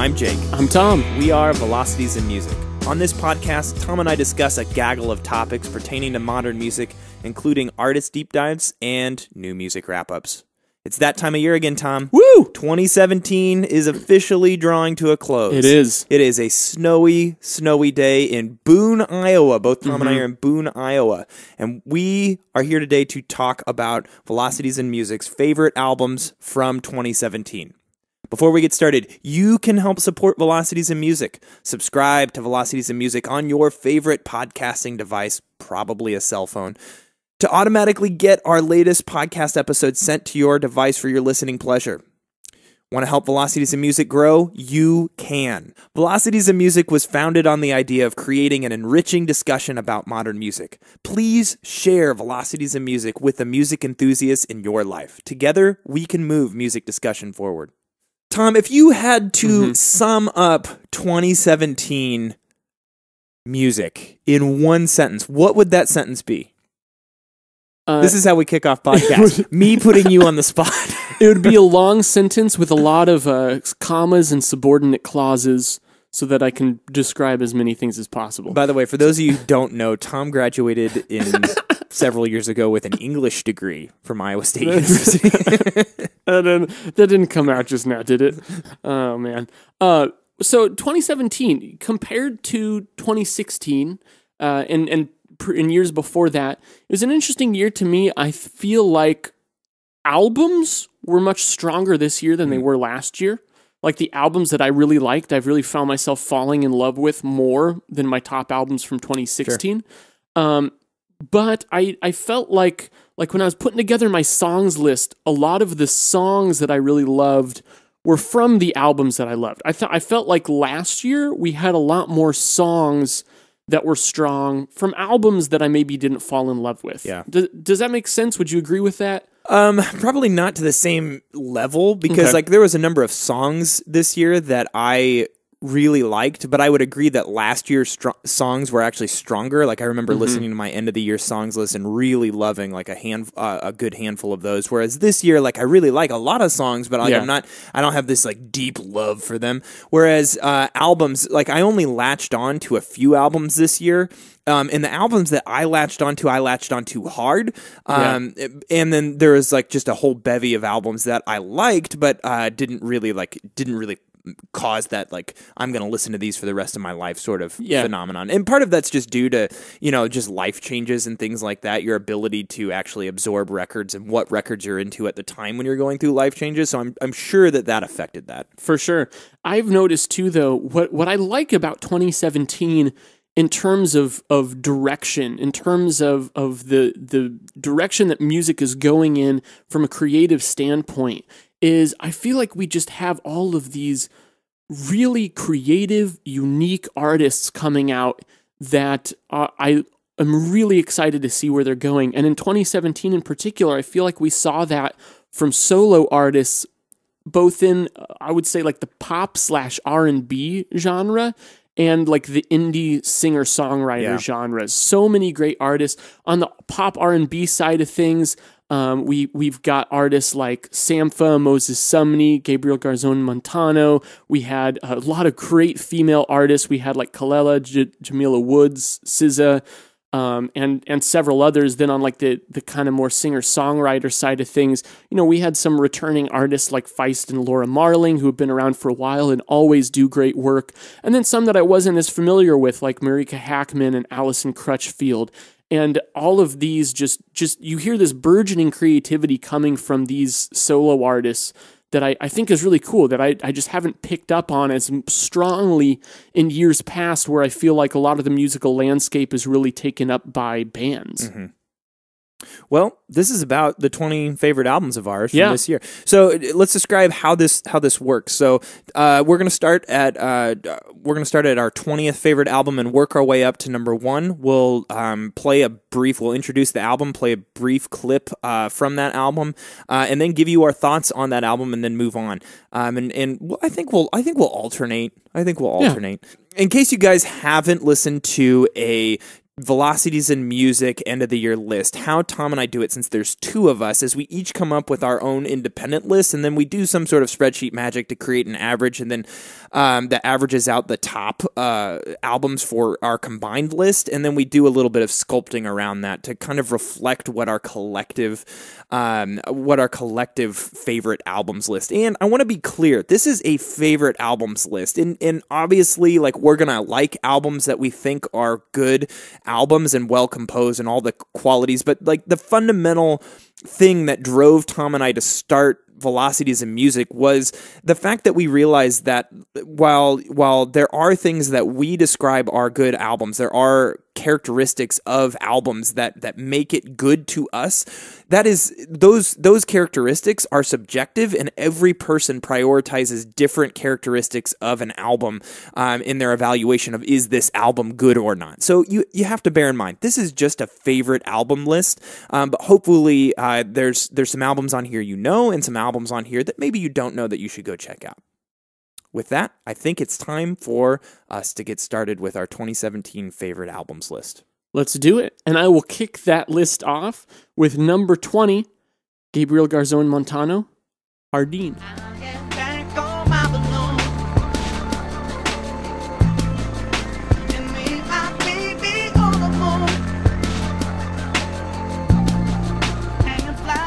I'm Jake. I'm Tom. We are Velocities in Music. On this podcast, Tom and I discuss a gaggle of topics pertaining to modern music, including artist deep dives and new music wrap-ups. It's that time of year again, Tom. Woo! 2017 is officially drawing to a close. It is. It is a snowy day in Boone, Iowa. Both Tom and I are in Boone, Iowa. And we are here today to talk about Velocities in Music's favorite albums from 2017. Before we get started, you can help support Velocities in Music. Subscribe to Velocities in Music on your favorite podcasting device, probably a cell phone, to automatically get our latest podcast episodes sent to your device for your listening pleasure. Want to help Velocities in Music grow? You can. Velocities in Music was founded on the idea of creating an enriching discussion about modern music. Please share Velocities in Music with the music enthusiasts in your life. Together, we can move music discussion forward. Tom, if you had to sum up 2017 music in one sentence, what would that sentence be? This is how we kick off podcasts. Me putting you on the spot. It would be a long sentence with a lot of commas and subordinate clauses so that I can describe as many things as possible. By the way, for those of you who don't know, Tom graduated in several years ago with an English degree from Iowa State University. That didn't come out just now, did it? Oh, man. So 2017, compared to 2016 and in years before that, it was an interesting year to me. I feel like albums were much stronger this year than they were last year. Like the albums that I really liked, I've really found myself falling in love with more than my top albums from 2016. Sure. But I felt like when I was putting together my songs list, a lot of the songs that I really loved were from the albums that I loved. I felt like last year we had a lot more songs that were strong from albums that I maybe didn't fall in love with. Yeah. Does that make sense? Would you agree with that? Probably not to the same level because there was a number of songs this year that I really liked, but I would agree that last year's songs were actually stronger. Like I remember listening to my end of the year songs list and really loving like a good handful of those. Whereas this year, like I really like a lot of songs, but like I don't have this like deep love for them. Whereas albums, like I only latched on to a few albums this year. And the albums that I latched onto hard. And then there was like just a whole bevy of albums that I liked, but didn't really cause that like I'm going to listen to these for the rest of my life sort of phenomenon. And part of that's just due to, just life changes and things like that, your ability to actually absorb records and what records you're into at the time when you're going through life changes. So I'm sure that affected that. For sure. I've noticed too, though, what I like about 2017 in terms of direction, in terms of the direction that music is going in from a creative standpoint, is I feel like we just have all of these really creative, unique artists coming out that I am really excited to see where they're going. And in 2017 in particular, I feel like we saw that from solo artists, both in, I would say, like the pop/R&B genre and like the indie singer-songwriter genres. So many great artists. On the pop R&B side of things, we've got artists like Sampha, Moses Sumney, Gabriel Garzon, Montano. We had a lot of great female artists. We had like Kalela, Jamila Woods, SZA, and several others. Then on like the kind of more singer-songwriter side of things, we had some returning artists like Feist and Laura Marling who have been around for a while and always do great work. And then some that I wasn't as familiar with, like Marika Hackman and Allison Crutchfield. And all of these just you hear this burgeoning creativity coming from these solo artists that I think is really cool, that I just haven't picked up on as strongly in years past, where I feel like a lot of the musical landscape is really taken up by bands. Mm-hmm. Well, this is about the 20 favorite albums of ours from this year. So let's describe how this works. So we're gonna start at our 20th favorite album and work our way up to number 1. We'll we'll introduce the album, play a brief clip from that album, and then give you our thoughts on that album, and then move on. And I think we'll alternate. In case you guys haven't listened to a Velocities in Music end of the year list. How Tom and I do it, since there's two of us, is we each come up with our own independent list, and then we do some sort of spreadsheet magic to create an average, and then that averages out the top albums for our combined list, and then we do a little bit of sculpting around that to kind of reflect what our collective favorite albums list. And I want to be clear, this is a favorite albums list, and obviously, like, we're gonna like albums that we think are good albums and well composed and all the qualities, but like the fundamental thing that drove Tom and I to start Velocities in Music was the fact that we realized that while there are things that we describe are good albums, there are characteristics of albums that make it good to us. That is, those characteristics are subjective, and every person prioritizes different characteristics of an album in their evaluation of, is this album good or not. So you have to bear in mind, this is just a favorite album list, but hopefully there's some albums on here and some albums on here that maybe you don't know that you should go check out. With that, I think it's time for us to get started with our 2017 favorite albums list. Let's do it. And I will kick that list off with number 20, Gabriel, Garcia, and Montano, Hardin.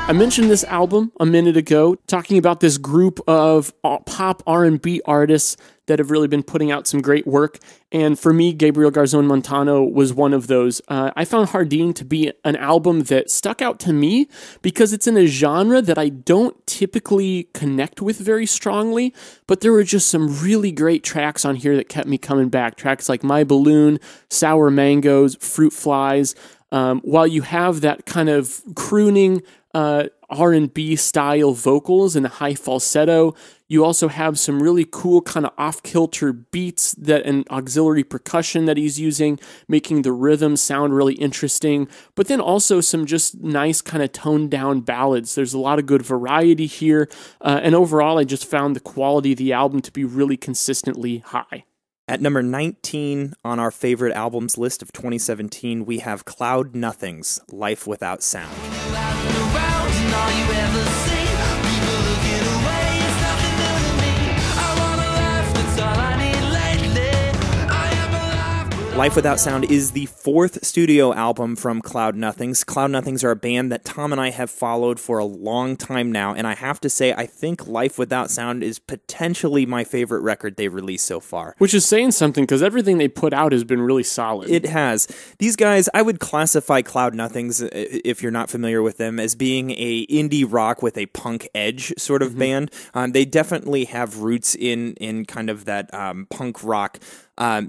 I mentioned this album a minute ago, talking about this group of pop R&B artists that have really been putting out some great work. And for me, Gabriel, Garcia, and Montano was one of those. I found Hardin to be an album that stuck out to me because it's in a genre that I don't typically connect with very strongly, but there were just some really great tracks on here that kept me coming back. Tracks like My Balloon, Sour Mangoes, Fruit Flies. While you have that kind of crooning R&B style vocals and a high falsetto, you also have some really cool kind of off-kilter beats and auxiliary percussion that he's using, making the rhythm sound really interesting, but then also some just nice kind of toned down ballads. There's a lot of good variety here, and overall I just found the quality of the album to be really consistently high. At number 19 on our favorite albums list of 2017, we have Cloud Nothing's Life Without Sound. Life Without Sound is the fourth studio album from Cloud Nothings. Cloud Nothings are a band that Tom and I have followed for a long time now, and I have to say, I think Life Without Sound is potentially my favorite record they've released so far. Which is saying something, because everything they put out has been really solid. It has. These guys, I would classify Cloud Nothings, if you're not familiar with them, as being a indie rock with a punk edge sort of band. They definitely have roots in kind of that punk rock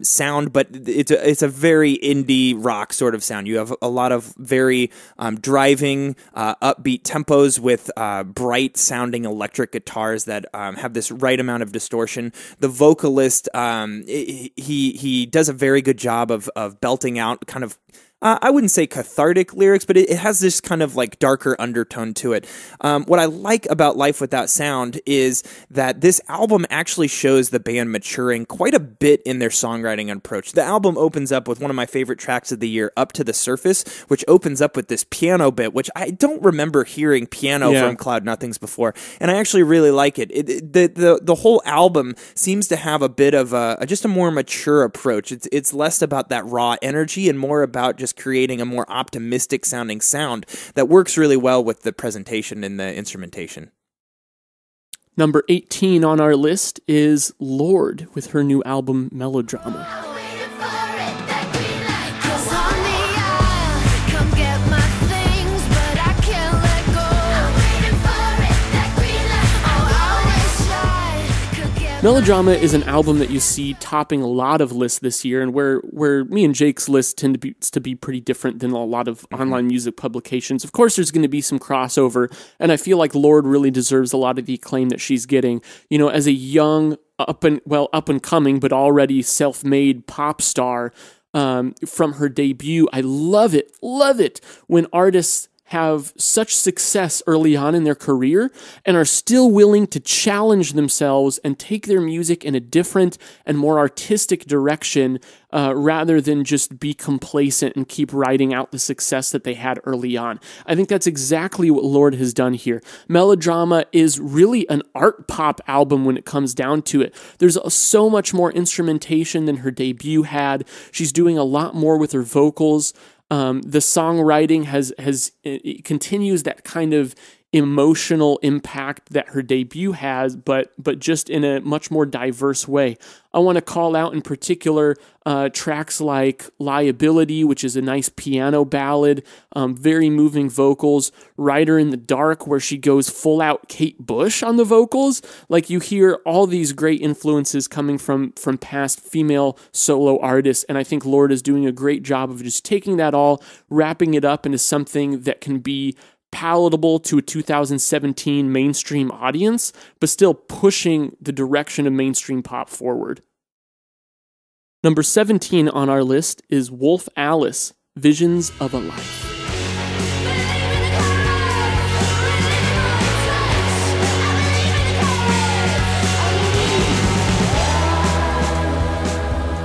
sound, but it's a very indie rock sort of sound. You have a lot of very driving, upbeat tempos with bright sounding electric guitars that have this right amount of distortion. The vocalist, he does a very good job of belting out kind of, I wouldn't say cathartic lyrics, but it has this kind of like darker undertone to it. What I like about Life Without Sound is that this album actually shows the band maturing quite a bit in their songwriting approach. The album opens up with one of my favorite tracks of the year, Up to the Surface, which opens up with this piano bit, which I don't remember hearing piano from Cloud Nothings before, and I actually really like it. The whole album seems to have a bit of just a more mature approach. It's less about that raw energy and more about just creating a more optimistic sounding sound that works really well with the presentation and the instrumentation. Number 18 on our list is Lorde with her new album Melodrama. Melodrama is an album that you see topping a lot of lists this year, and where me and Jake's lists tend to be pretty different than a lot of online music publications. Of course, there's going to be some crossover, and I feel like Lorde really deserves a lot of the acclaim that she's getting. You know, as a young, up and coming, but already self-made pop star from her debut, I love it when artists have such success early on in their career and are still willing to challenge themselves and take their music in a different and more artistic direction rather than just be complacent and keep riding out the success that they had early on. I think that's exactly what Lorde has done here. Melodrama is really an art pop album when it comes down to it. There's so much more instrumentation than her debut had. She's doing a lot more with her vocals. The songwriting it continues that kind of emotional impact that her debut has, but just in a much more diverse way. I want to call out in particular tracks like Liability, which is a nice piano ballad, very moving vocals, Rider in the Dark, where she goes full out Kate Bush on the vocals. Like, you hear all these great influences coming from past female solo artists, and I think Lorde is doing a great job of just taking that all, wrapping it up into something that can be palatable to a 2017 mainstream audience, but still pushing the direction of mainstream pop forward. Number 17 on our list is Wolf Alice, Visions of a Life.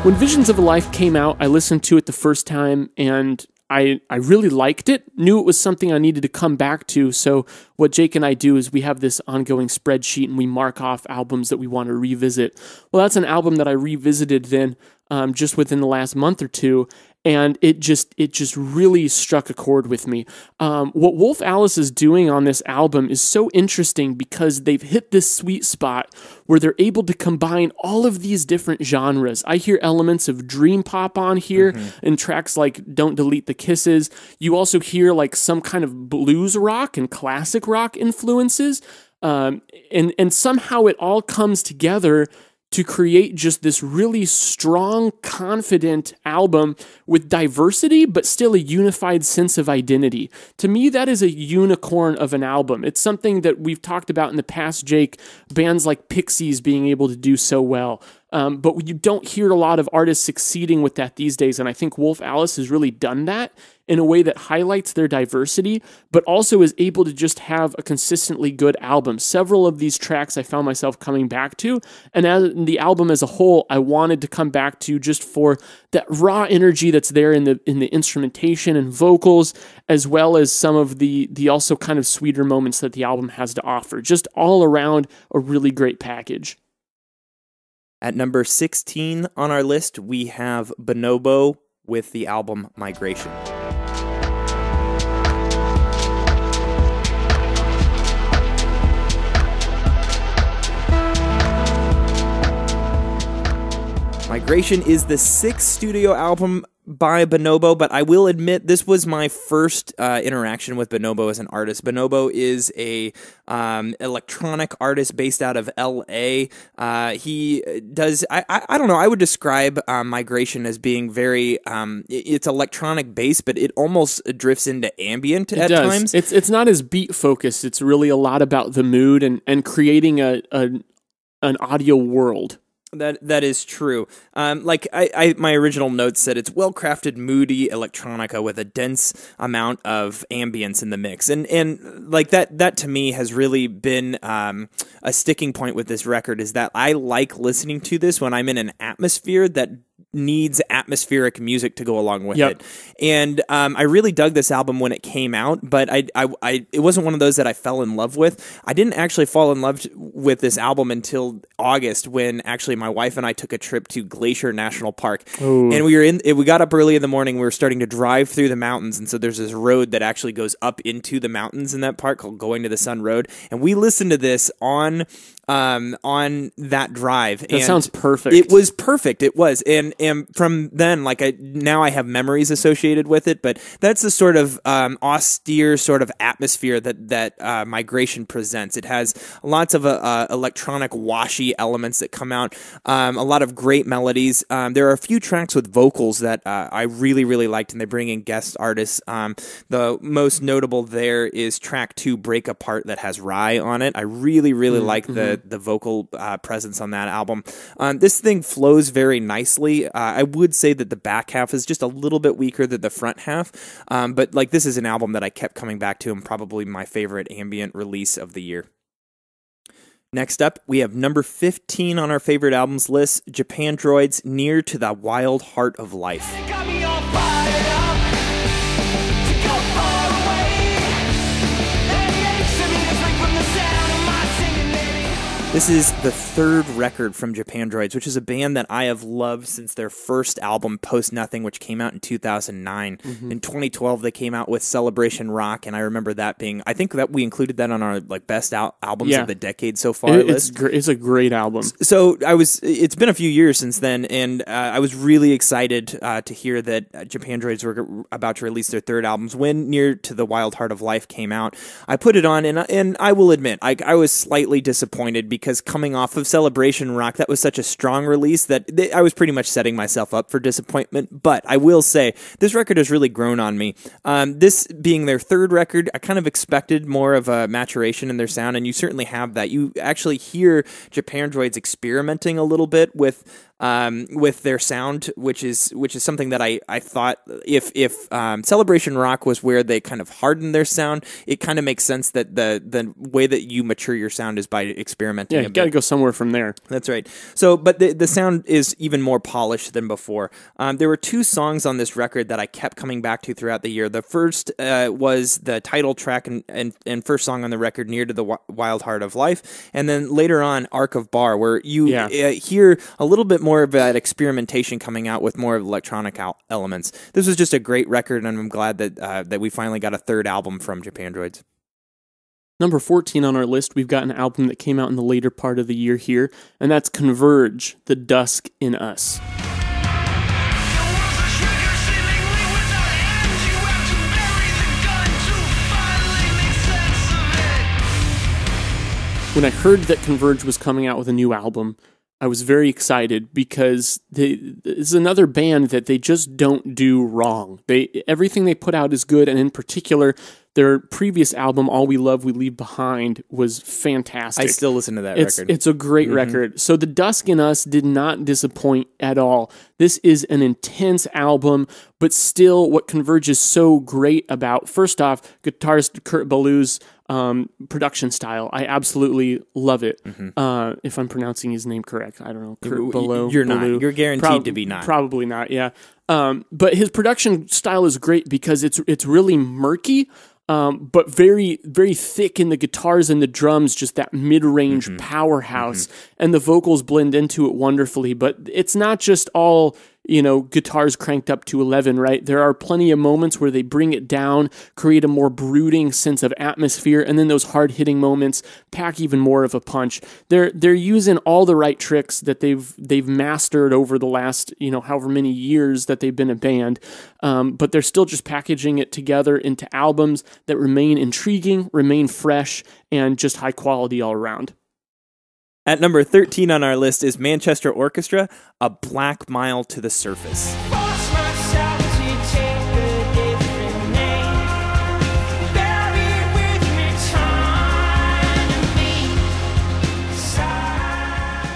When Visions of a Life came out, I listened to it the first time, and I really liked it, knew it was something I needed to come back to. So what Jake and I do is we have this ongoing spreadsheet and we mark off albums that we want to revisit. Well, that's an album that I revisited then just within the last month or two, and it just really struck a chord with me. What Wolf Alice is doing on this album is so interesting because they've hit this sweet spot where they're able to combine all of these different genres. I hear elements of dream pop on here in tracks like Don't Delete the Kisses. You also hear like some kind of blues rock and classic rock influences. And somehow it all comes together to create just this really strong, confident album with diversity, but still a unified sense of identity. To me, that is a unicorn of an album. It's something that we've talked about in the past, Jake, bands like Pixies being able to do so well. But you don't hear a lot of artists succeeding with that these days, and I think Wolf Alice has really done that in a way that highlights their diversity, but also is able to just have a consistently good album. Several of these tracks I found myself coming back to, and as the album as a whole, I wanted to come back to just for that raw energy that's there in the instrumentation and vocals, as well as some of the also kind of sweeter moments that the album has to offer. Just all around a really great package. At number 16 on our list, we have Bonobo with the album Migration. Migration is the 6th studio album by Bonobo, but I will admit this was my first interaction with Bonobo as an artist. Bonobo is a electronic artist based out of LA. He does, I don't know, I would describe Migration as being very, it's electronic based, but it almost drifts into ambient at times. It's not as beat focused. It's really a lot about the mood and creating an audio world. That is true. My original notes said it's well-crafted, moody electronica with a dense amount of ambience in the mix, and like that to me has really been a sticking point with this record. Is that I like listening to this when I'm in an atmosphere that needs atmospheric music to go along with it. And I really dug this album when it came out, but it wasn't one of those that I fell in love with. I didn't actually fall in love with this album until August, when actually my wife and I took a trip to Glacier National Park. Ooh. And we got up early in the morning. We were starting to drive through the mountains, and so there's this road that actually goes up into the mountains in that park called Going to the Sun Road, and we listened to this on that drive. That sounds perfect. It was perfect. It was. And from then, now I have memories associated with it, but that's the sort of austere sort of atmosphere that Migration presents. It has lots of electronic washy elements that come out, a lot of great melodies. There are a few tracks with vocals that I really, really liked, and they bring in guest artists. The most notable there is track 2, Break Apart, that has Rye on it. I really, really like the vocal presence on that album. This thing flows very nicely. I would say that the back half is just a little bit weaker than the front half, but like this is an album that I kept coming back to and probably my favorite ambient release of the year. Next up, we have number 15 on our favorite albums list, Japandroids' Near to the Wild Heart of Life. This is the third record from Japandroids, which is a band that I have loved since their first album, Post Nothing, which came out in 2009. In 2012, they came out with Celebration Rock, and I remember that being, I think that we included that on our like best albums of the decade so far list. It's a great album. So it's been a few years since then, and I was really excited to hear that Japandroids were about to release their third albums. When Near to the Wild Heart of Life came out, I put it on, and I will admit, I was slightly disappointed because coming off of Celebration Rock, that was such a strong release that I was pretty much setting myself up for disappointment. But I will say, this record has really grown on me. This being their third record, I kind of expected more of a maturation in their sound, and you certainly have that. You actually hear Japandroids experimenting a little bit with their sound, which is something that I thought if Celebration Rock was where they kind of hardened their sound, it kind of makes sense that the way that you mature your sound is by experimenting. Yeah, you got to go somewhere from there. That's right. So, but the sound is even more polished than before. There were two songs on this record that I kept coming back to throughout the year. The first was the title track and first song on the record, Near to the Wild Heart of Life, and then later on, Arc of Bar, where you hear a little bit more of that experimentation coming out with more of electronic elements. This was just a great record, and I'm glad that we finally got a third album from Japandroids. Number 14 on our list, we've got an album that came out in the later part of the year here, and that's Converge, The Dusk in Us. When I heard that Converge was coming out with a new album, I was very excited because this is another band that they just don't do wrong. Everything they put out is good, and in particular, their previous album, All We Love, We Leave Behind, was fantastic. I still listen to that record. It's a great record. So The Dusk in Us did not disappoint at all. This is an intense album, but still what Converge is so great about, first off, guitarist Kurt Ballew's production style. I absolutely love it. If I'm pronouncing his name correct, I don't know. Kurt Ballew. You're not. You're guaranteed to be not. Probably not. Yeah. But his production style is great because it's really murky, but very, very thick in the guitars and the drums, just that mid-range powerhouse, and the vocals blend into it wonderfully. But it's not just all, guitars cranked up to 11, right? There are plenty of moments where they bring it down, create a more brooding sense of atmosphere, and then those hard-hitting moments pack even more of a punch. They're using all the right tricks that they've mastered over the last, however many years that they've been a band, but they're still just packaging it together into albums that remain intriguing, remain fresh, and just high quality all around. At number 13 on our list is Manchester Orchestra, A Black Mile to the Surface.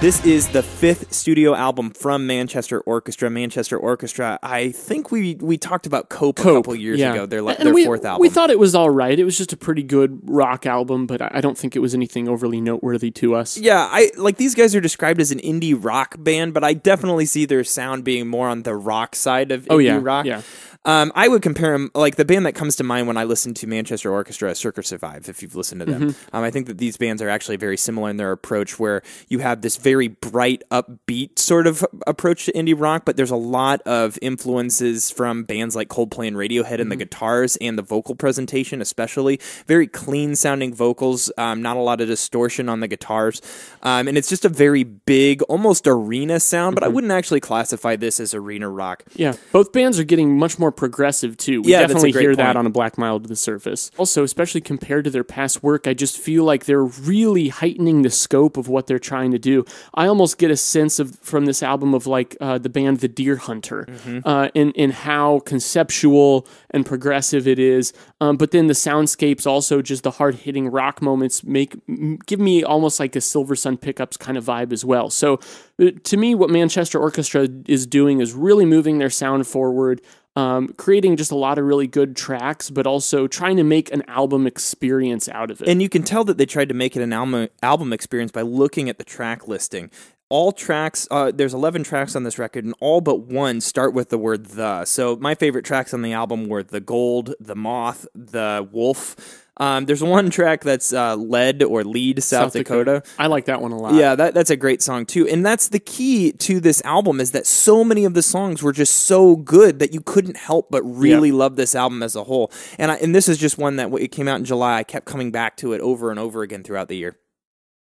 This is the fifth studio album from Manchester Orchestra. Manchester Orchestra, I think we talked about Cope a couple years ago, their fourth album. We thought it was all right. It was just a pretty good rock album, but I don't think it was anything overly noteworthy to us. Yeah, these guys are described as an indie rock band, but I definitely see their sound being more on the rock side of indie rock. Yeah. I would compare them, like the band that comes to mind when I listen to Manchester Orchestra, Circa Survive, if you've listened to them. I think that these bands are actually very similar in their approach, where you have this very bright, upbeat sort of approach to indie rock, but there's a lot of influences from bands like Coldplay and Radiohead in the guitars and the vocal presentation especially. Very clean-sounding vocals, not a lot of distortion on the guitars, and it's just a very big, almost arena sound, but I wouldn't actually classify this as arena rock. Yeah, both bands are getting much more progressive too. We definitely hear that on A Black Mile to the Surface. Also, especially compared to their past work, I just feel like they're really heightening the scope of what they're trying to do. I almost get a sense from this album of like the band The Deer Hunter, in how conceptual and progressive it is. But then the soundscapes, also just the hard hitting rock moments, give me almost like a Silver Sun Pickups kind of vibe as well. So to me, what Manchester Orchestra is doing is really moving their sound forward. Creating just a lot of really good tracks, but also trying to make an album experience out of it. And you can tell that they tried to make it an album experience by looking at the track listing. All tracks, there's 11 tracks on this record, and all but one start with the word "the." So my favorite tracks on the album were "The Gold," "The Moth," "The Wolf." There's one track that's Lead or Lead, South Dakota. I like that one a lot. Yeah, that's a great song too. And that's the key to this album, is that so many of the songs were just so good that you couldn't help but really love this album as a whole. And this is just one that it came out in July. I kept coming back to it over and over again throughout the year.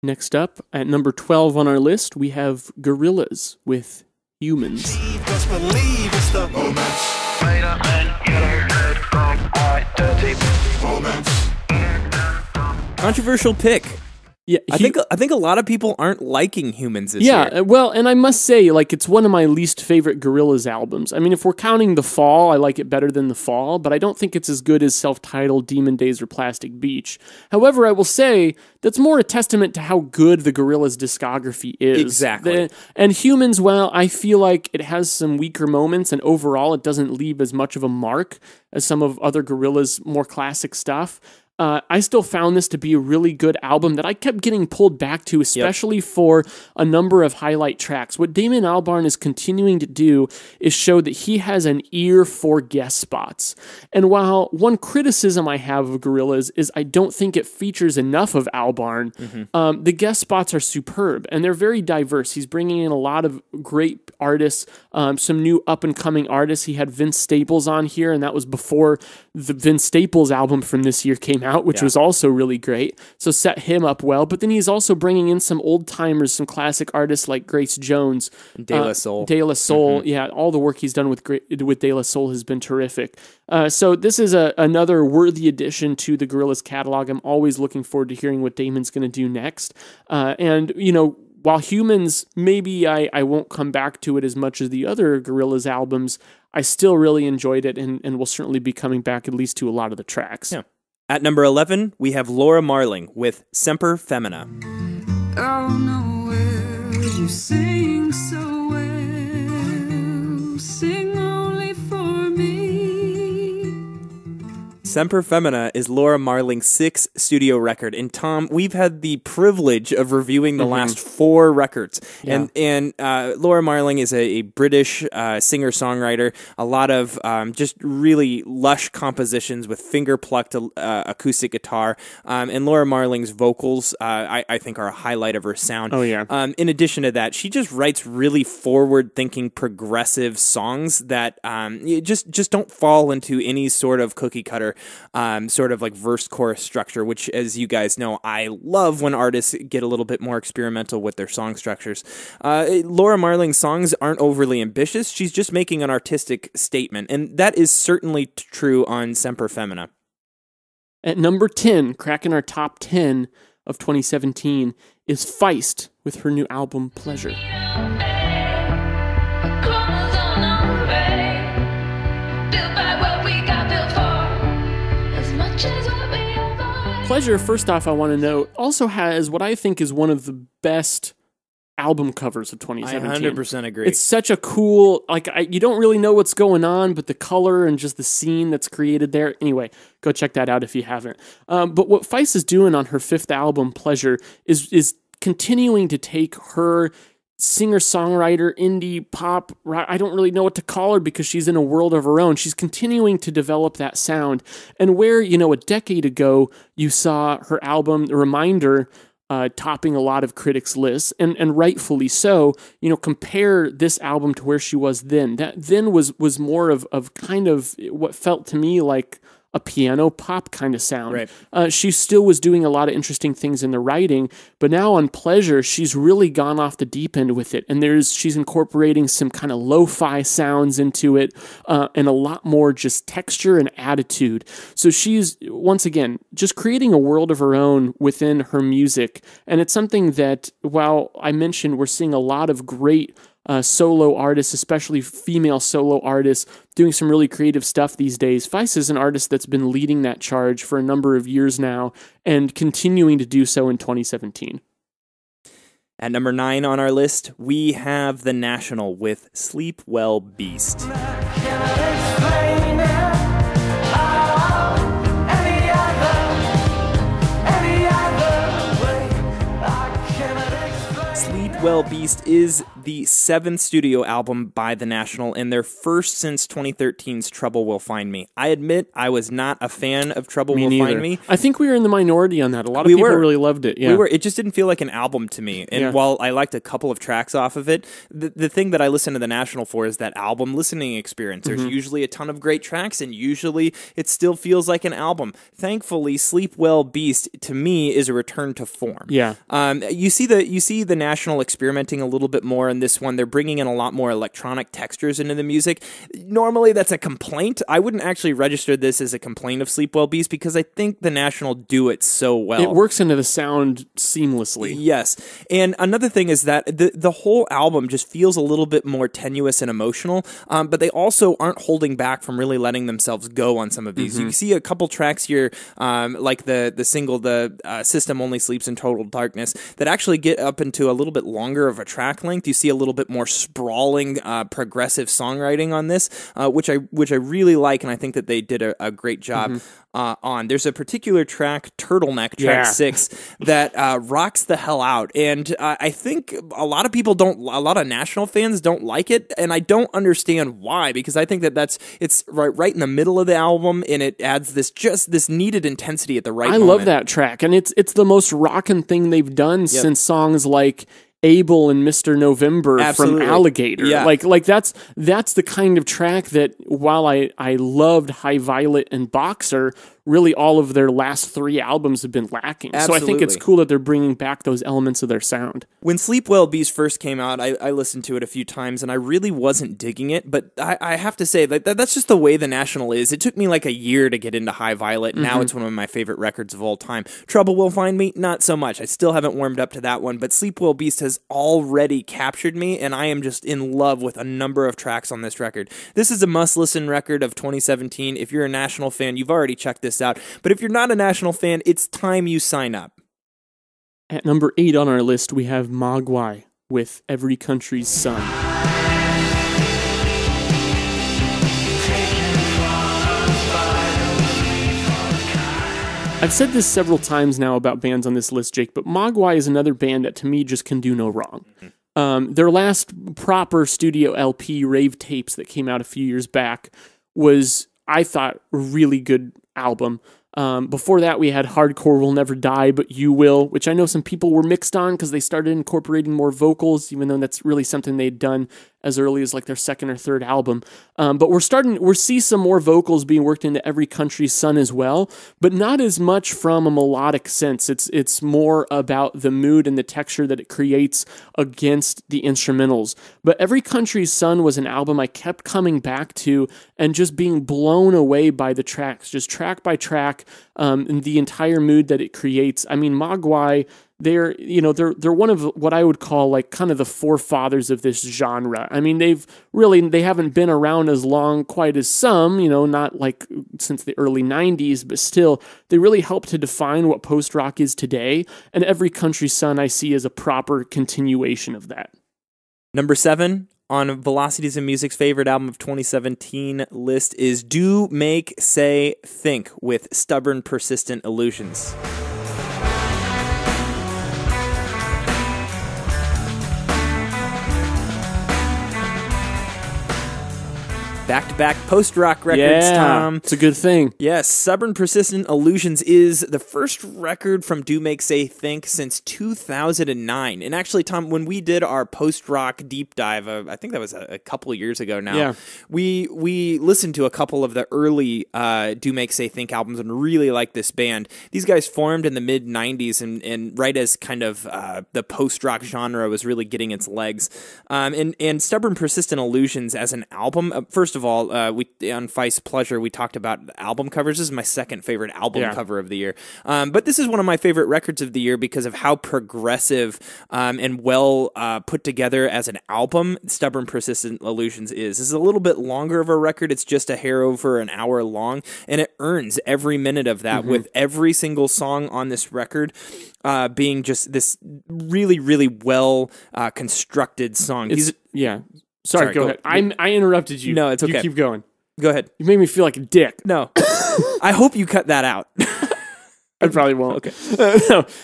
Next up, at number 12 on our list, we have Gorillaz with Humans. Just believe it's the moments. Made up and yellow, red, wrong, white, dirty moments. Controversial pick. Yeah, I think a lot of people aren't liking Humans this year. Yeah, well, and I must say, like, it's one of my least favorite Gorillaz albums. I mean, if we're counting The Fall, I like it better than The Fall, but I don't think it's as good as self-titled Demon Days or Plastic Beach. However, I will say that's more a testament to how good the Gorillaz discography is. Exactly. And Humans, well, I feel like it has some weaker moments, and overall it doesn't leave as much of a mark as some of other Gorillaz' more classic stuff. I still found this to be a really good album that I kept getting pulled back to, especially for a number of highlight tracks. What Damon Albarn is continuing to do is show that he has an ear for guest spots. And while one criticism I have of Gorillaz is I don't think it features enough of Albarn, the guest spots are superb, and they're very diverse. He's bringing in a lot of great artists, some new up-and-coming artists. He had Vince Staples on here, and that was before the Vince Staples album from this year came out, which was also really great. So set him up well. But then he's also bringing in some old timers, some classic artists like Grace Jones, De La Soul. De La Soul, yeah, all the work he's done with De La Soul has been terrific. So this is another worthy addition to the Gorillaz catalog. I'm always looking forward to hearing what Damon's going to do next. And you know, while Humans, maybe I won't come back to it as much as the other Gorillaz albums, I still really enjoyed it and will certainly be coming back at least to a lot of the tracks. Yeah. At number 11, we have Laura Marling with Semper Femina. Oh, nowhere you sing so well, sing only for me. Semper Femina is Laura Marling's 6th studio record. And Tom, we've had the privilege of reviewing the last 4 records. Yeah. And Laura Marling is a British singer-songwriter. A lot of just really lush compositions with finger-plucked acoustic guitar. And Laura Marling's vocals, I think, are a highlight of her sound. Oh, yeah. In addition to that, she just writes really forward-thinking, progressive songs that just don't fall into any sort of cookie-cutter sort of like verse chorus structure, which, as you guys know, I love when artists get a little bit more experimental with their song structures. Laura Marling's songs aren't overly ambitious. She's just making an artistic statement, and that is certainly true on Semper Femina. At number 10, cracking our top 10 of 2017, is Feist with her new album, Pleasure. Pleasure, first off, I want to note, also has what I think is one of the best album covers of 2017. I 100% agree. It's such a cool, you don't really know what's going on, but the color and just the scene that's created there. Anyway, go check that out if you haven't. But what Feist is doing on her 5th album, Pleasure, is continuing to take her singer-songwriter, indie pop, I don't really know what to call her because she's in a world of her own. She's continuing to develop that sound. And where, a decade ago, you saw her album, Reminder, topping a lot of critics' lists, and rightfully so, compare this album to where she was then. That then was more of kind of what felt to me like a piano pop kind of sound. Right. She still was doing a lot of interesting things in the writing, but now on Pleasure, she's really gone off the deep end with it. And she's incorporating some kind of lo-fi sounds into it, and a lot more just texture and attitude. So she's, once again, just creating a world of her own within her music. And it's something that, while I mentioned we're seeing a lot of great solo artists, especially female solo artists, doing some really creative stuff these days. Feist is an artist that's been leading that charge for a number of years now and continuing to do so in 2017. At number 9 on our list, we have The National with Sleep Well Beast. Well Beast is the 7th studio album by The National and their first since 2013's Trouble Will Find Me. I admit I was not a fan of Trouble Will Find Me. I think we were in the minority on that. A lot of people really loved it. Yeah. We were. It just didn't feel like an album to me. And while I liked a couple of tracks off of it, the thing that I listen to The National for is that album listening experience. There's usually a ton of great tracks, and usually it still feels like an album. Thankfully, Sleep Well Beast to me is a return to form. Yeah. You see the National experimenting a little bit more in this one. They're bringing in a lot more electronic textures into the music. Normally, that's a complaint. I wouldn't actually register this as a complaint of Sleep Well Beast because I think the National do it so well. It works into the sound seamlessly. Yes. And another thing is that the whole album just feels a little bit more tenuous and emotional, but they also aren't holding back from really letting themselves go on some of these. You see a couple tracks here, like the single, System Only Sleeps in Total Darkness, that actually get up into a little bit longer of a track length. You see a little bit more sprawling, progressive songwriting on this, which I really like, and I think that they did a great job on. There's a particular track, Turtleneck, track 6, that rocks the hell out, and I think a lot of National fans don't like it, and I don't understand why, because I think that it's right in the middle of the album, and it adds this needed intensity at the right moment. I love that track, and it's the most rockin' thing they've done since songs like Abel and Mr. November from Alligator. Yeah. Like that's the kind of track that, while I loved High Violet and Boxer, really all of their last 3 albums have been lacking. Absolutely. So I think it's cool that they're bringing back those elements of their sound. When Sleep Well Beast first came out, I listened to it a few times, and I really wasn't digging it, but I have to say that's just the way the National is. It took me like a year to get into High Violet. Now it's one of my favorite records of all time. Trouble Will Find Me, not so much. I still haven't warmed up to that one, but Sleep Well Beast has already captured me, and I am just in love with a number of tracks on this record. This is a must-listen record of 2017. If you're a National fan, you've already checked this out. But if you're not a National fan, it's time you sign up. At number 8 on our list, we have Mogwai with Every Country's Son. I've said this several times now about bands on this list, Jake, but Mogwai is another band that to me just can do no wrong. Their last proper studio LP, Rave Tapes, that came out a few years back, was, I thought, a really good album. Before that, we had Hardcore Will Never Die, But You Will, which I know some people were mixed on because they started incorporating more vocals, even though that's really something they'd done as early as like their second or third album. But we're see some more vocals being worked into Every Country's Son as well, but not as much from a melodic sense. It's more about the mood and the texture that it creates against the instrumentals. But Every Country's Son was an album I kept coming back to and just being blown away by the tracks, just track by track, and the entire mood that it creates. I mean, Mogwai, they're one of what I would call like kind of the forefathers of this genre. I mean, they haven't been around as long quite as some, not like since the early 90s, but still they really helped to define what post-rock is today. And Every Country's Son I see as a proper continuation of that. Number 7 on Velocities and Music's favorite album of 2017 list is Do, Make, Say, Think with Stubborn Persistent Illusions. Back-to-back post-rock records, Tom. It's a good thing. Yes, Stubborn Persistent Illusions is the first record from Do Make Say Think since 2009. And actually, Tom, when we did our post-rock deep dive, I think that was a couple of years ago now, we listened to a couple of the early Do Make Say Think albums and really liked this band. These guys formed in the mid-90s and right as kind of the post-rock genre was really getting its legs. And Stubborn Persistent Illusions as an album, first of all, we on Feist Pleasure, we talked about album covers. This is my second favorite album cover of the year. But this is one of my favorite records of the year because of how progressive and well put together as an album Stubborn Persistent Illusions is. This is a little bit longer of a record. It's just a hair over an hour long, and it earns every minute of that with every single song on this record being just this really, really well constructed song. Sorry, go ahead. I interrupted you. No, it's okay. You keep going. Go ahead. You made me feel like a dick. No. I hope you cut that out. I probably won't. Okay.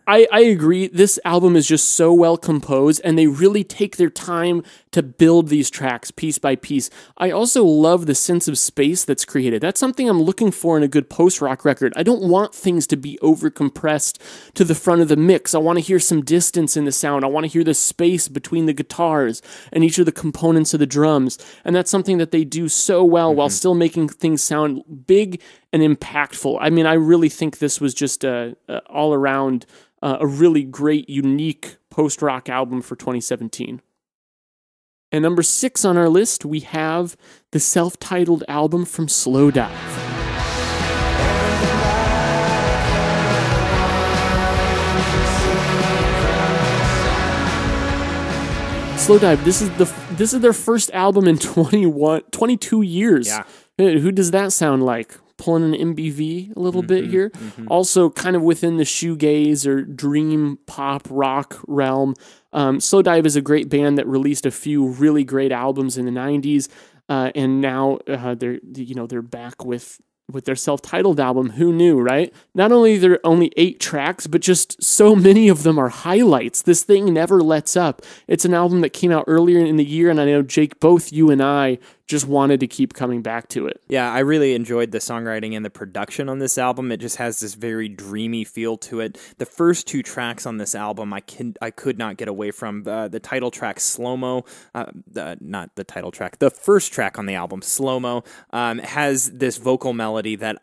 I agree. This album is just so well composed, and they really take their time to build these tracks piece by piece. I also love the sense of space that's created. That's something I'm looking for in a good post-rock record. I don't want things to be over-compressed to the front of the mix. I want to hear some distance in the sound. I want to hear the space between the guitars and each of the components of the drums. And that's something that they do so well while still making things sound big and impactful. I mean, I really think this was just all-around a really great, unique post-rock album for 2017. And number 6 on our list, we have the self-titled album from Slowdive. Slowdive, this is their first album in 22 years. Yeah. Who does that sound like? Pulling an MBV a little bit here. Also kind of within the shoegaze or dream pop rock realm. Slowdive is a great band that released a few really great albums in the 90s. And now they're back with their self-titled album. Who knew, right? Not only are there only 8 tracks, but just so many of them are highlights. This thing never lets up. It's an album that came out earlier in the year, and I know, Jake, both you and I just wanted to keep coming back to it. Yeah, I really enjoyed the songwriting and the production on this album. It just has this very dreamy feel to it. The first 2 tracks on this album I could not get away from. The title track, Slow-Mo, not the title track, the first track on the album, Slow-Mo, has this vocal melody that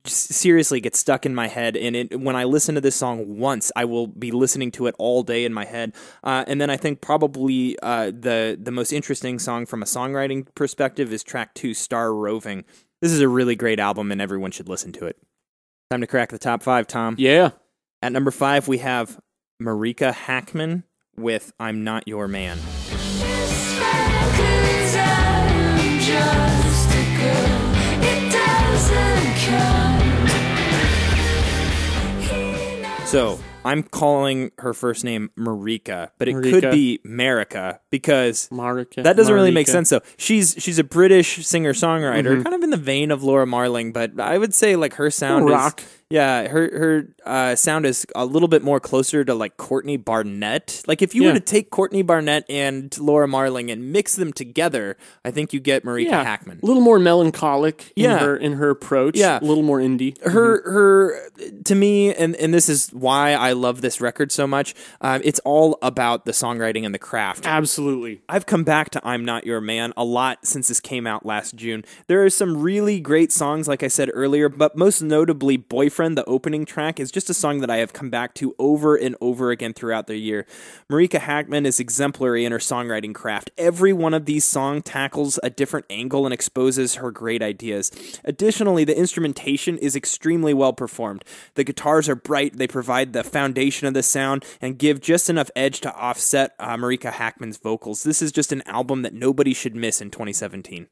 seriously gets stuck in my head. And when I listen to this song once, I will be listening to it all day in my head. And then I think probably the most interesting song from a songwriting perspective is track 2, Star Roving. This is a really great album and everyone should listen to it. Time to crack the top 5, Tom. Yeah. At number 5, we have Marika Hackman with I'm Not Your Man. So, I'm calling her first name Marika, but it could be Marika because that doesn't really make sense. Though she's a British singer-songwriter, kind of in the vein of Laura Marling, but I would say like her sound rock. Yeah, her sound is a little bit more closer to like Courtney Barnett. Like if you were to take Courtney Barnett and Laura Marling and mix them together, I think you get Marika Hackman. A little more melancholic in her approach. Yeah, a little more indie. Her to me, and this is why I love this record so much. It's all about the songwriting and the craft. Absolutely. I've come back to I'm Not Your Man a lot since this came out last June. There are some really great songs, like I said earlier, but most notably Boyfriend, the opening track, is just a song that I have come back to over and over again throughout the year. Marika Hackman is exemplary in her songwriting craft. Every one of these songs tackles a different angle and exposes her great ideas. Additionally, the instrumentation is extremely well performed. The guitars are bright, they provide the foundation of the sound, and give just enough edge to offset Marika Hackman's vocals. This is just an album that nobody should miss in 2017.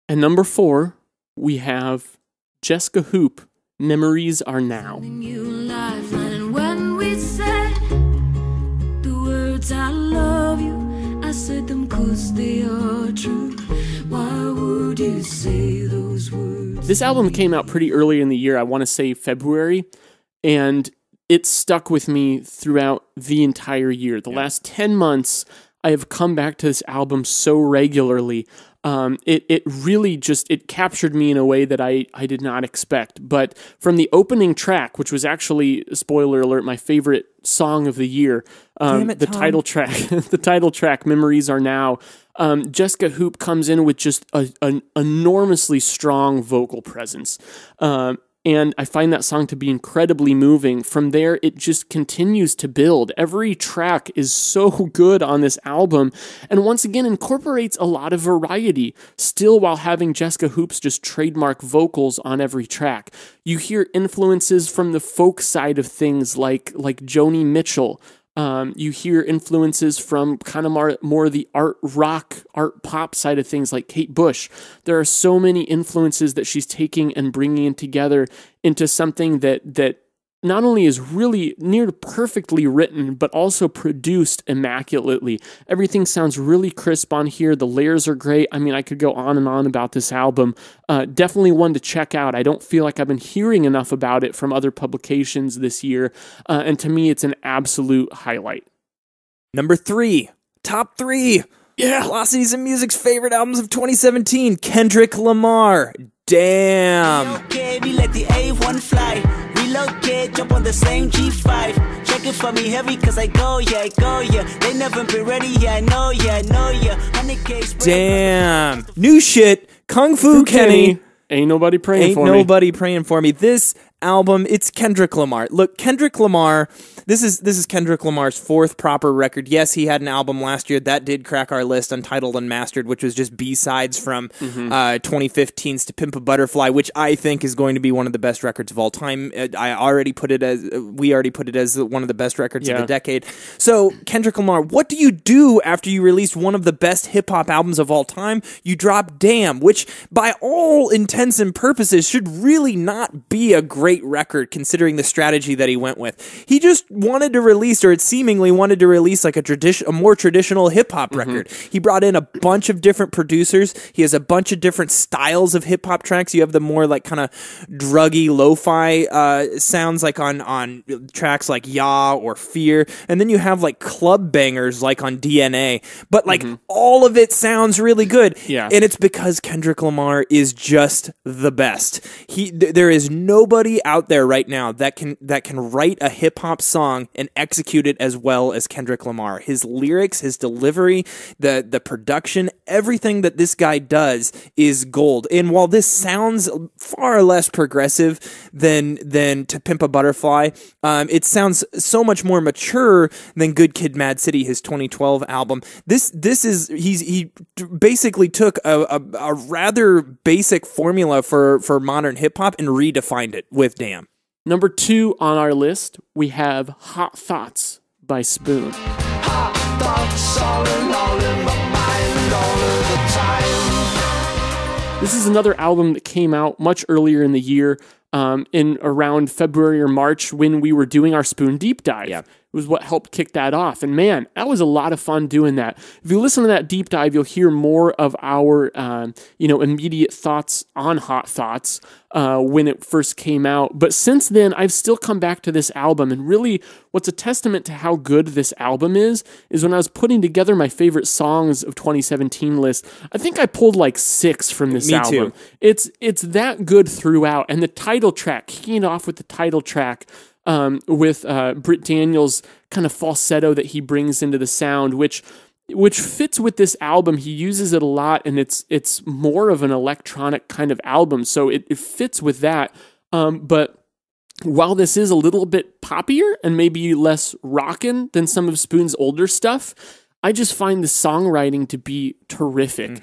And number 4, we have Jessica Hoop, Memories Are Now. You lifeline, and when we said the words I love you, I said them 'cause they are true. Why would you say those words? This album came out pretty early in the year, I want to say February, and it stuck with me throughout the entire year. The last 10 months, I have come back to this album so regularly. it really just, it captured me in a way that I did not expect. But from the opening track, which was actually, spoiler alert, my favorite song of the year, the title track, Memories Are Now, Jessica Hoop comes in with just an enormously strong vocal presence. And I find that song to be incredibly moving. From there, it just continues to build. Every track is so good on this album, and once again incorporates a lot of variety, still while having Jessica Hoop's just trademark vocals on every track. You hear influences from the folk side of things like Joni Mitchell. You hear influences from kind of more the art rock, art pop side of things like Kate Bush. There are so many influences that she's taking and bringing together into something that not only is really near perfectly written, but also produced immaculately. Everything sounds really crisp on here. The layers are great. I mean, I could go on and on about this album. Definitely one to check out. I don't feel like I've been hearing enough about it from other publications this year. And to me, it's an absolute highlight. Number 3, top 3. Yeah. Velocities and Music's favorite albums of 2017. Kendrick Lamar. Damn. Okay, we let the A1 fly. Relocate, jump on the same G5. Check it for me heavy, cause I go, yeah. They never been ready, yeah, I know, yeah. 100K. Damn. New shit. Kung Fu Kenny. Ain't nobody praying for me. Ain't nobody praying for me. This album, it's Kendrick Lamar. Look, Kendrick Lamar, this is Kendrick Lamar's 4th proper record. Yes, he had an album last year that did crack our list, Untitled Unmastered, which was just B-sides from 2015's To Pimp a Butterfly, which I think is going to be one of the best records of all time. We already put it as one of the best records of the decade. So, Kendrick Lamar, what do you do after you release one of the best hip-hop albums of all time? You drop Damn, which by all intents and purposes should really not be a great record considering the strategy that he went with. He just wanted to release, or it seemingly wanted to release, like a more traditional hip-hop record. He brought in a bunch of different producers. He has a bunch of different styles of hip-hop tracks. You have the more like kind of druggy lo-fi sounds like on tracks like Ya or Fear, and then you have like club bangers like on DNA, but like all of it sounds really good. Yeah. And it's because Kendrick Lamar is just the best. There is nobody out there right now that can write a hip-hop song and execute it as well as Kendrick Lamar. His lyrics, his delivery, the production, everything that this guy does is gold. And while this sounds far less progressive than To Pimp a Butterfly, it sounds so much more mature than Good Kid, Mad City, his 2012 album. He basically took a rather basic formula for modern hip hop and redefined it with Damn. Number 2 on our list, we have Hot Thoughts by Spoon. Hot thoughts all in my mind all of the time. This is another album that came out much earlier in the year, in around February or March when we were doing our Spoon deep dive. Yeah. It was what helped kick that off. And man, that was a lot of fun doing that. If you listen to that deep dive, you'll hear more of our, immediate thoughts on Hot Thoughts when it first came out. But since then, I've still come back to this album. And really, what's a testament to how good this album is when I was putting together my favorite songs of 2017 list, I think I pulled like 6 from this album. Too. It's that good throughout. And the title track, keying off with the title track, with Britt Daniels' kind of falsetto that he brings into the sound, which fits with this album. He uses it a lot, and it's more of an electronic kind of album, so it fits with that. But while this is a little bit poppier and maybe less rockin' than some of Spoon's older stuff, I just find the songwriting to be terrific.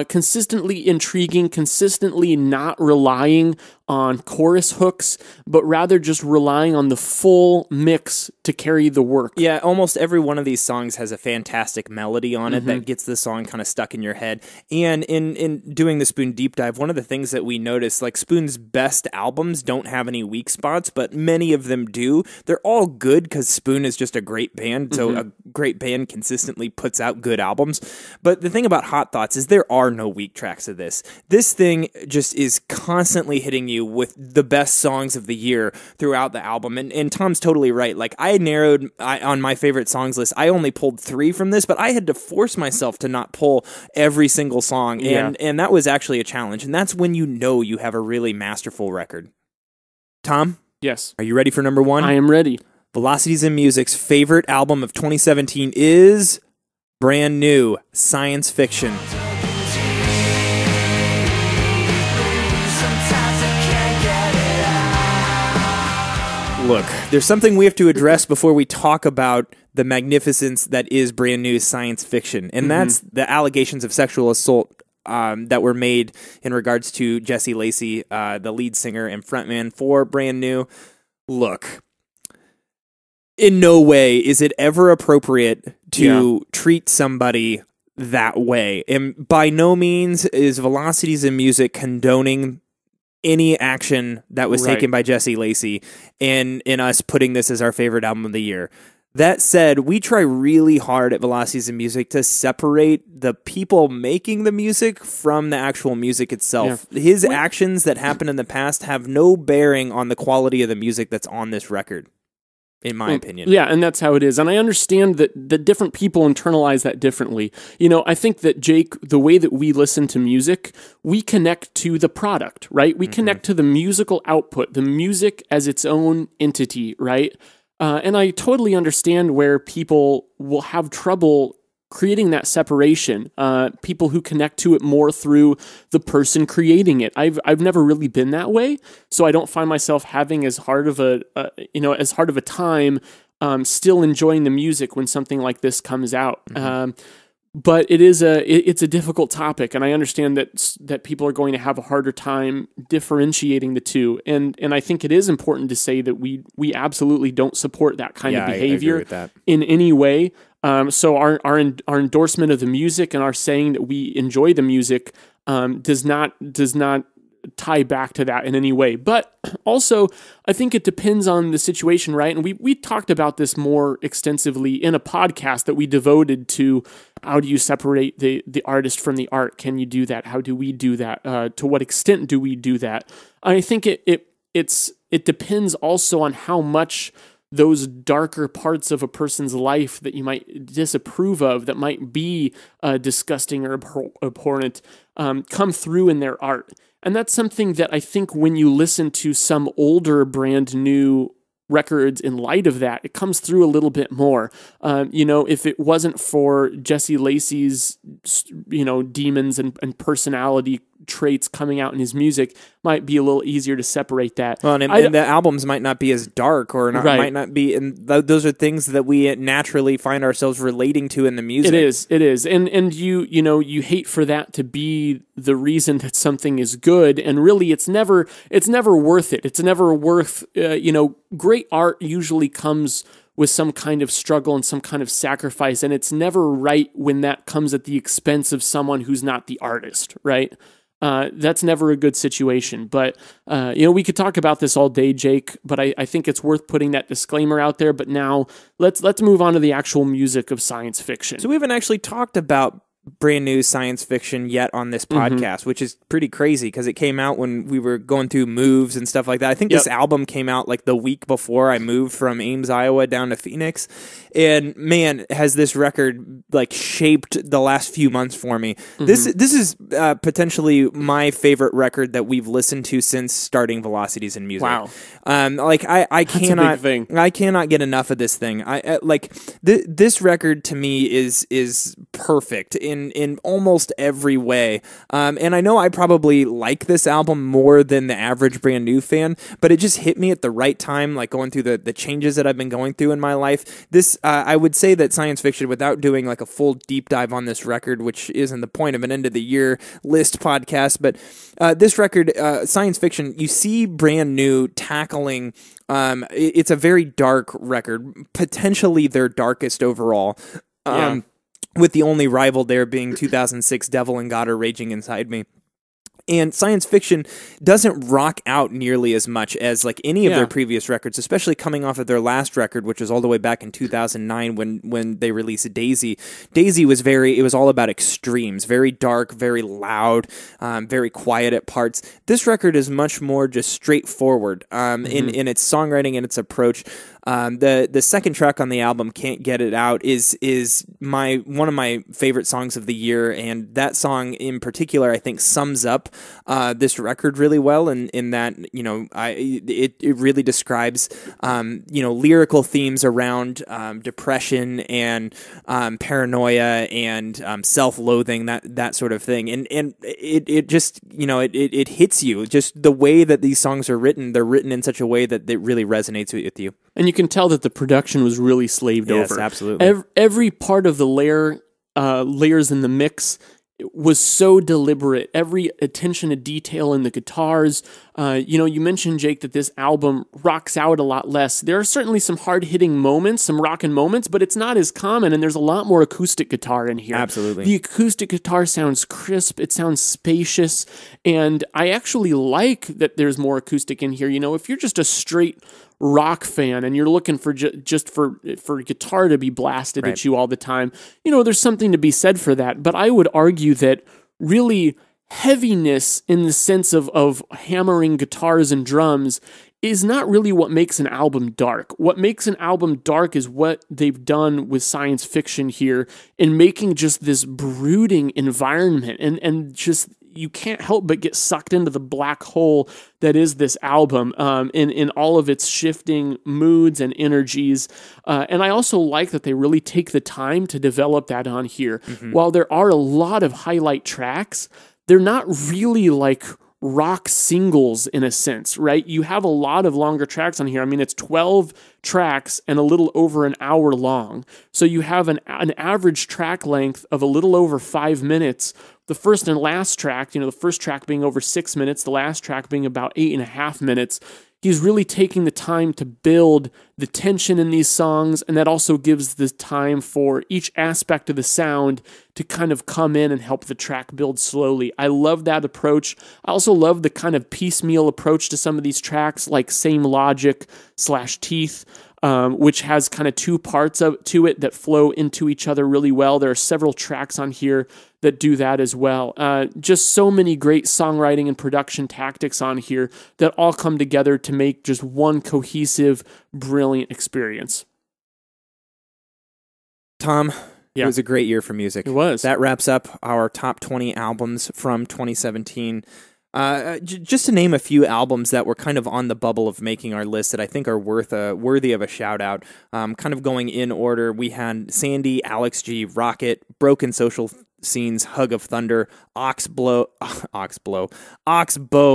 Consistently intriguing, consistently not relying on chorus hooks, but rather just relying on the full mix to carry the work. Yeah, almost every one of these songs has a fantastic melody on it that gets the song kind of stuck in your head. And in doing the Spoon deep dive, one of the things that we noticed, like Spoon's best albums don't have any weak spots, but many of them do. They're all good because Spoon is just a great band, so a great band consistently puts out good albums. But the thing about Hot Thoughts is there are no weak tracks of this. This thing just is constantly hitting you with the best songs of the year throughout the album. And Tom's totally right. Like, I narrowed on my favorite songs list. I only pulled 3 from this, but I had to force myself to not pull every single song. And that was actually a challenge. And that's when you know you have a really masterful record. Tom? Yes. Are you ready for number 1? I am ready. Velocities in Music's favorite album of 2017 is Brand New, Science Fiction. Look, there's something we have to address before we talk about the magnificence that is Brand New Science Fiction, and that's the allegations of sexual assault that were made in regards to Jesse Lacey, the lead singer and frontman for Brand New. Look, in no way is it ever appropriate to treat somebody that way, and by no means is Velocities in Music condoning any action that was taken by Jesse Lacey and in us putting this as our favorite album of the year. That said, we try really hard at Velocities in Music to separate the people making the music from the actual music itself. Yeah. His actions that happened in the past have no bearing on the quality of the music that's on this record, in my opinion. Yeah, and that's how it is. And I understand that different people internalize that differently. You know, I think that, Jake, the way that we listen to music, we connect to the product, right? We connect to the musical output, the music as its own entity, right? And I totally understand where people will have trouble creating that separation. People who connect to it more through the person creating it. I've never really been that way, so I don't find myself having as hard of a time still enjoying the music when something like this comes out. But it's a difficult topic, and I understand that people are going to have a harder time differentiating the two. And I think it is important to say that we absolutely don't support that kind of behavior I agree with that. in any way. So our endorsement of the music and our saying that we enjoy the music does not tie back to that in any way. But also, I think it depends on the situation, right? And we talked about this more extensively in a podcast that we devoted to how do you separate the artist from the art? Can you do that? How do we do that? To what extent do we do that? I think it depends also on how much those darker parts of a person's life that you might disapprove of, that might be disgusting or abhorrent, come through in their art. And that's something that I think when you listen to some older Brand New records in light of that, it comes through a little bit more. If it wasn't for Jesse Lacey's, demons and personality traits coming out in his music, might be a little easier to separate that. Well, and the albums might not be as dark, or might not be, and those are things that we naturally find ourselves relating to in the music. It is, and you hate for that to be the reason that something is good, and really, it's never worth it. It's never worth, great art usually comes with some kind of struggle and some kind of sacrifice, and it's never right when that comes at the expense of someone who's not the artist, right? That's never a good situation. But, we could talk about this all day, Jake, but I think it's worth putting that disclaimer out there. But now let's move on to the actual music of science fiction. So we haven't actually talked about Brand New Science Fiction yet on this podcast, which is pretty crazy because it came out when we were going through moves and stuff like that. I think this album came out like the week before I moved from Ames, Iowa down to Phoenix. And man, has this record like shaped the last few months for me. This is potentially my favorite record that we've listened to since starting Velocities in Music. Wow. I cannot get enough of this thing. This record to me is perfect in almost every way. And I know I probably like this album more than the average Brand New fan, but it just hit me at the right time, like going through the changes that I've been going through in my life. This, I would say that Science Fiction, without doing like a full deep dive on this record, which isn't the point of an end of the year list podcast, but this record, Science Fiction, you see Brand New tackling, it's a very dark record, potentially their darkest overall. With the only rival there being 2006 Devil and God Are Raging Inside Me. And Science Fiction doesn't rock out nearly as much as like any of their previous records, especially coming off of their last record, which was all the way back in 2009 when they released Daisy. Daisy was it was all about extremes, very dark, very loud, very quiet at parts. This record is much more just straightforward in its songwriting and its approach. The second track on the album, Can't Get It Out, is one of my favorite songs of the year, and that song in particular I think sums up this record really well, in that it really describes lyrical themes around depression and paranoia and self-loathing, that sort of thing, and it just it hits you, just the way that these songs are written. They're written in such a way that it really resonates with you. And you can tell that the production was really slaved over. Yes, absolutely. Every part of the layers in the mix was so deliberate. Every attention to detail in the guitars. You mentioned, Jake, that this album rocks out a lot less. There are certainly some hard-hitting moments, some rockin' moments, but it's not as common, and there's a lot more acoustic guitar in here. Absolutely. The acoustic guitar sounds crisp, it sounds spacious, and I actually like that there's more acoustic in here. If you're just a straight rock fan and you're looking for just for guitar to be blasted at you all the time, there's something to be said for that. But I would argue that really heaviness in the sense of hammering guitars and drums is not really what makes an album dark. What makes an album dark is what they've done with Science Fiction here in making just this brooding environment, and just you can't help but get sucked into the black hole that is this album, in all of its shifting moods and energies. And I also like that they really take the time to develop that on here. While there are a lot of highlight tracks, they're not really like rock singles in a sense, right? You have a lot of longer tracks on here. I mean, it's 12 tracks and a little over an hour long. So you have an average track length of a little over 5 minutes. The first and last track, the first track being over 6 minutes, the last track being about 8.5 minutes. He's really taking the time to build the tension in these songs, and that also gives the time for each aspect of the sound to kind of come in and help the track build slowly. I love that approach. I also love the kind of piecemeal approach to some of these tracks, like Same Logic / Teeth, which has kind of two parts to it that flow into each other really well. There are several tracks on here that do that as well. Just so many great songwriting and production tactics on here that all come together to make just one cohesive, brilliant experience. Tom, it was a great year for music. It was. That wraps up our top 20 albums from 2017. Just to name a few albums that were kind of on the bubble of making our list that I think are worthy of a shout out. Kind of going in order, we had Sandy, Alex G, Rocket, Broken Social Scenes, Hug of Thunder, Oxbow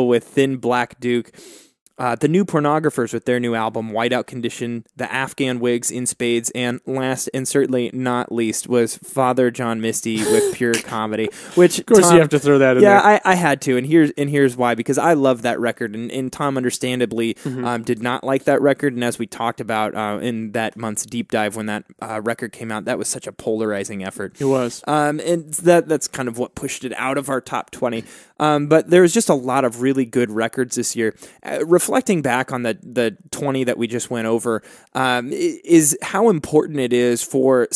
with Thin Black Duke, the New Pornographers with their new album, Whiteout Condition, the Afghan Wigs, In Spades, and last and certainly not least was Father John Misty with Pure Comedy. Which, of course, Tom, you have to throw that in there. Yeah, I had to, and here's why, because I love that record, and Tom understandably did not like that record, and as we talked about in that month's deep dive when that record came out, that was such a polarizing effort. It was. And that's kind of what pushed it out of our top 20. But there was just a lot of really good records this year. Reflecting back on the 20 that we just went over, is how important it is for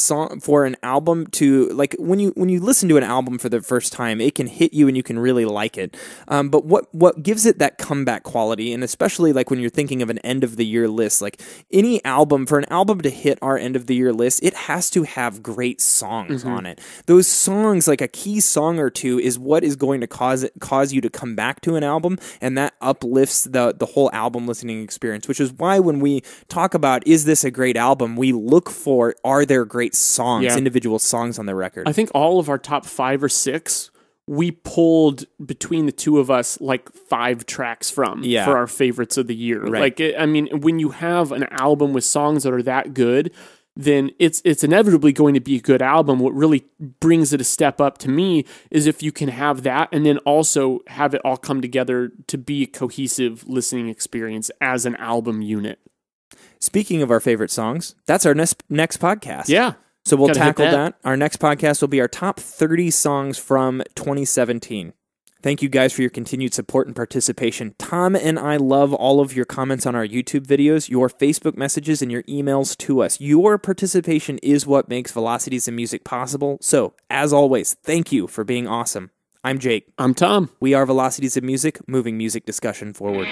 an album to, like, when you listen to an album for the first time, it can hit you and you can really like it. But what gives it that comeback quality, and especially like when you're thinking of an end of the year list, like for an album to hit our end of the year list, it has to have great songs on it. Those songs, like a key song or two, is what is going to cause you to come back to an album, and that uplifts the whole album listening experience, which is why when we talk about, is this a great album, we look for, are there great songs, individual songs on the record. I think all of our top 5 or 6, we pulled between the two of us like 5 tracks from for our favorites of the year. Right. Like, I mean, when you have an album with songs that are that good, then it's inevitably going to be a good album. What really brings it a step up to me is if you can have that and then also have it all come together to be a cohesive listening experience as an album unit. Speaking of our favorite songs, that's our next podcast. Yeah. So we'll tackle that. Our next podcast will be our top 30 songs from 2017. Thank you guys for your continued support and participation. Tom and I love all of your comments on our YouTube videos, your Facebook messages, and your emails to us. Your participation is what makes Velocities in Music possible. So, as always, thank you for being awesome. I'm Jake. I'm Tom. We are Velocities in Music, moving music discussion forward.